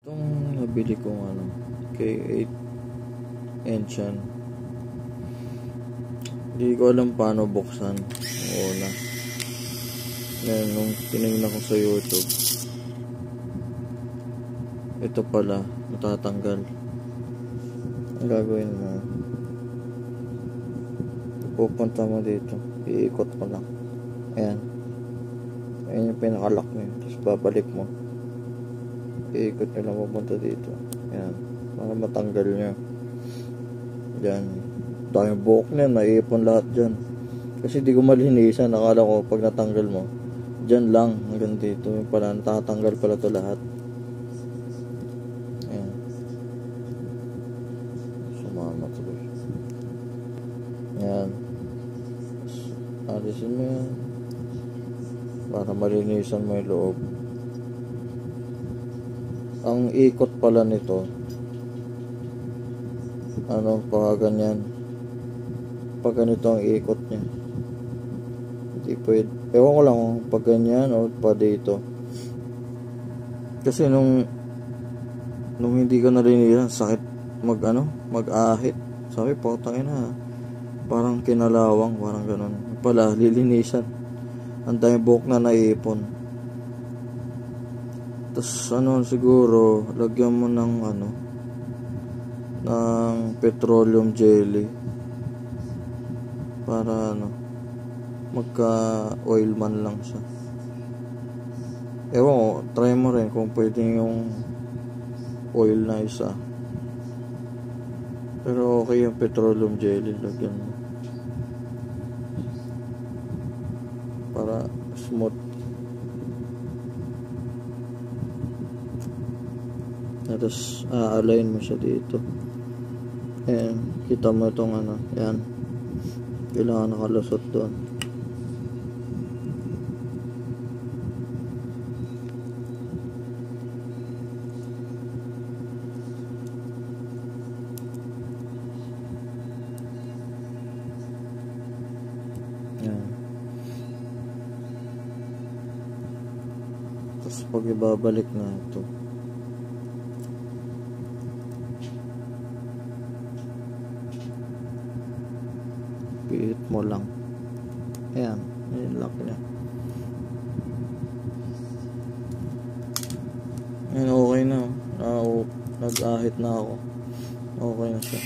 Itong nabili kong K8 Enchan, hindi ko alam paano buksan. Oo na. Ngayon, nung tinignan ko sa YouTube, ito pala, matatanggal. Ang gagawin mo, pupunta mo dito, iikot mo lang. Ayan. Ayan yung pinakalock mo yun. Tapos babalik mo. Iikot nyo lang pupunta dito. Ayan. Para matanggal nyo. Diyan. Dahil buhok na yan. Naiipon lahat dyan. Kasi di ko malinisan. Nakala ko pag natanggal mo, dyan lang. Hanggang dito. Yung pala, natatanggal pala to lahat. Ayan. Sumama to. Ayan. Alisin mo yan. Para malinisan mo yung loob. Ang ikot pala nito, pag ganyan, pag ganito ang ikot niya, hindi pwede. Ewan ko lang kung pag ganyan o pa dito. Kasi nung hindi ko narinisan, sakit mag-ahit. Sabi po, tangina, parang kinalawang, parang ganun. Pala, lilinisan. Ang dami buhok na naipon. Tapos siguro lagyan mo ng ng petroleum jelly para magka oil man lang siya. Ewan ko, try mo rin kung pwede yung oil na isa. Pero okay yung petroleum jelly, lagyan mo para smooth. Tapos align mo siya dito. Ayan, kita mo itong yan. Kailangan nakalusot doon. Yan. Tapos pag ibabalik na ito, piit mo lang. Ayan, yung lock niya. Ayan, okay na. Nag-ahit na ako. Okay na siya.